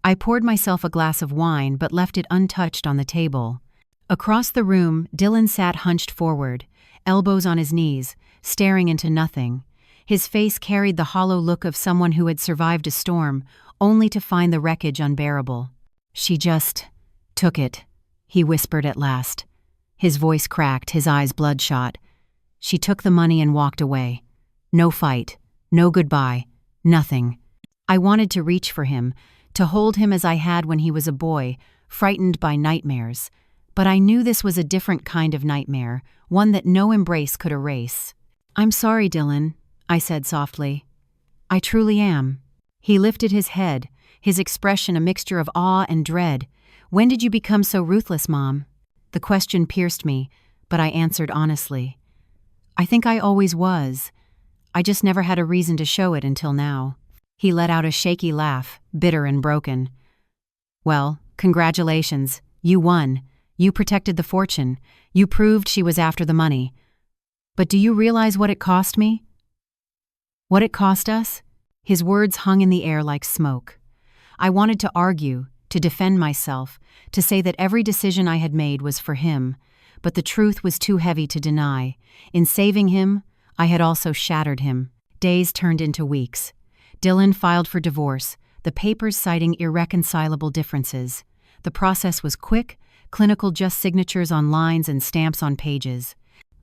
I poured myself a glass of wine but left it untouched on the table. Across the room, Dylan sat hunched forward, elbows on his knees, staring into nothing. His face carried the hollow look of someone who had survived a storm, only to find the wreckage unbearable. "She just took it," he whispered at last. His voice cracked, his eyes bloodshot. "She took the money and walked away. No fight, no goodbye, nothing." I wanted to reach for him, to hold him as I had when he was a boy, frightened by nightmares. But I knew this was a different kind of nightmare, one that no embrace could erase. "I'm sorry, Dylan," I said softly. "I truly am." He lifted his head, his expression a mixture of awe and dread. "When did you become so ruthless, Mom?" The question pierced me, but I answered honestly. "I think I always was. I just never had a reason to show it until now." He let out a shaky laugh, bitter and broken. "Well, congratulations. You won. You protected the fortune. You proved she was after the money. But do you realize what it cost me? What it cost us?" His words hung in the air like smoke. I wanted to argue, to defend myself, to say that every decision I had made was for him, but the truth was too heavy to deny. In saving him, I had also shattered him. Days turned into weeks. Dylan filed for divorce, the papers citing irreconcilable differences. The process was quick, clinical, just signatures on lines and stamps on pages.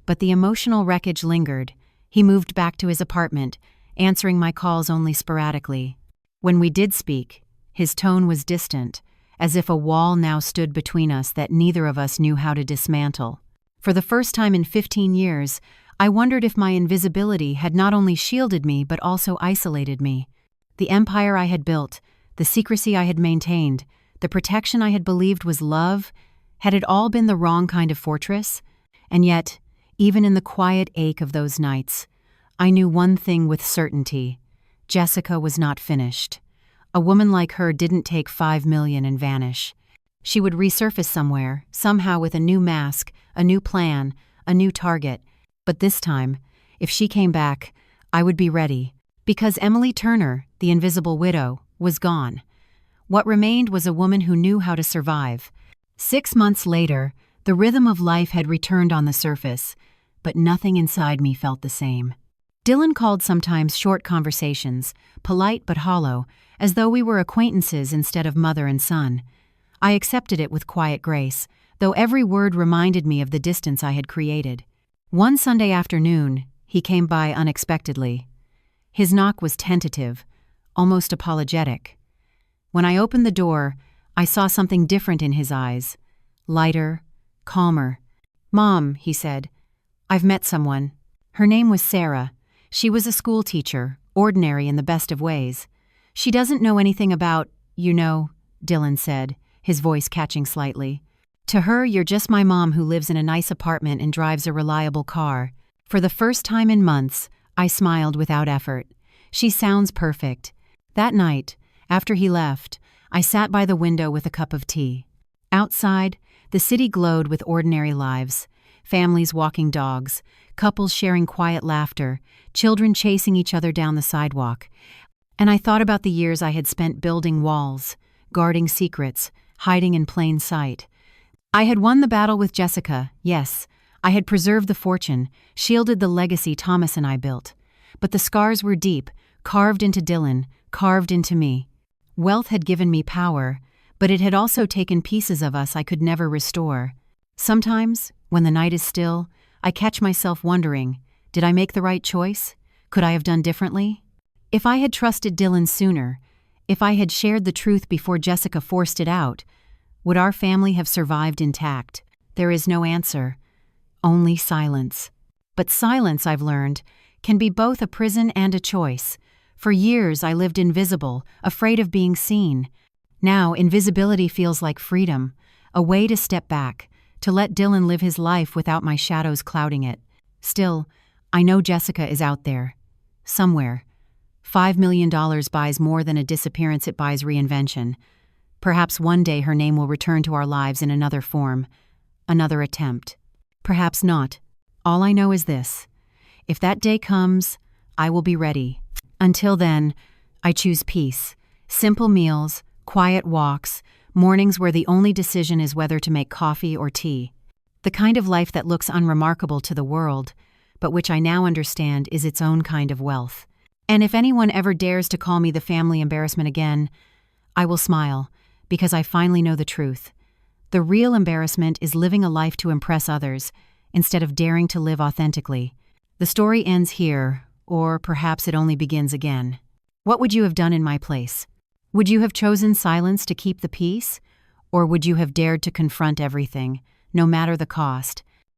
But the emotional wreckage lingered. He moved back to his apartment, answering my calls only sporadically. When we did speak, his tone was distant, as if a wall now stood between us that neither of us knew how to dismantle. For the first time in 15 years, I wondered if my invisibility had not only shielded me but also isolated me. The empire I had built, the secrecy I had maintained, the protection I had believed was love, had it all been the wrong kind of fortress? And yet, even in the quiet ache of those nights, I knew one thing with certainty. Jessica was not finished. A woman like her didn't take 5 million and vanish. She would resurface somewhere, somehow, with a new mask, a new plan, a new target. But this time, if she came back, I would be ready. Because Emily Turner, the invisible widow, was gone. What remained was a woman who knew how to survive. 6 months later, the rhythm of life had returned on the surface, but nothing inside me felt the same. Dylan called sometimes, short conversations, polite but hollow, as though we were acquaintances instead of mother and son. I accepted it with quiet grace, though every word reminded me of the distance I had created. One Sunday afternoon, he came by unexpectedly. His knock was tentative, almost apologetic. When I opened the door, I saw something different in his eyes. Lighter, calmer. "Mom," he said, "I've met someone." Her name was Sarah. She was a school teacher, ordinary in the best of ways. "She doesn't know anything about, Dylan said, his voice catching slightly. "To her, you're just my mom who lives in a nice apartment and drives a reliable car." For the first time in months, I smiled without effort. She sounds perfect. That night, after he left, I sat by the window with a cup of tea. Outside, the city glowed with ordinary lives. Families walking dogs, couples sharing quiet laughter, children chasing each other down the sidewalk. And I thought about the years I had spent building walls, guarding secrets, hiding in plain sight. I had won the battle with Jessica, yes. I had preserved the fortune, shielded the legacy Thomas and I built. But the scars were deep, carved into Dylan, carved into me. Wealth had given me power, but it had also taken pieces of us I could never restore. Sometimes, when the night is still, I catch myself wondering, did I make the right choice? Could I have done differently? If I had trusted Dylan sooner, if I had shared the truth before Jessica forced it out, would our family have survived intact? There is no answer, only silence. But silence, I've learned, can be both a prison and a choice. For years I lived invisible, afraid of being seen. Now invisibility feels like freedom, a way to step back, to let Dylan live his life without my shadows clouding it. Still, I know Jessica is out there. Somewhere. $5 million buys more than a disappearance, it buys reinvention. Perhaps one day her name will return to our lives in another form, another attempt. Perhaps not. All I know is this. If that day comes, I will be ready. Until then, I choose peace. Simple meals, quiet walks, mornings where the only decision is whether to make coffee or tea. The kind of life that looks unremarkable to the world, but which I now understand is its own kind of wealth. And if anyone ever dares to call me the family embarrassment again, I will smile, because I finally know the truth. The real embarrassment is living a life to impress others, instead of daring to live authentically. The story ends here, or perhaps it only begins again. What would you have done in my place? Would you have chosen silence to keep the peace? Or would you have dared to confront everything, no matter the cost?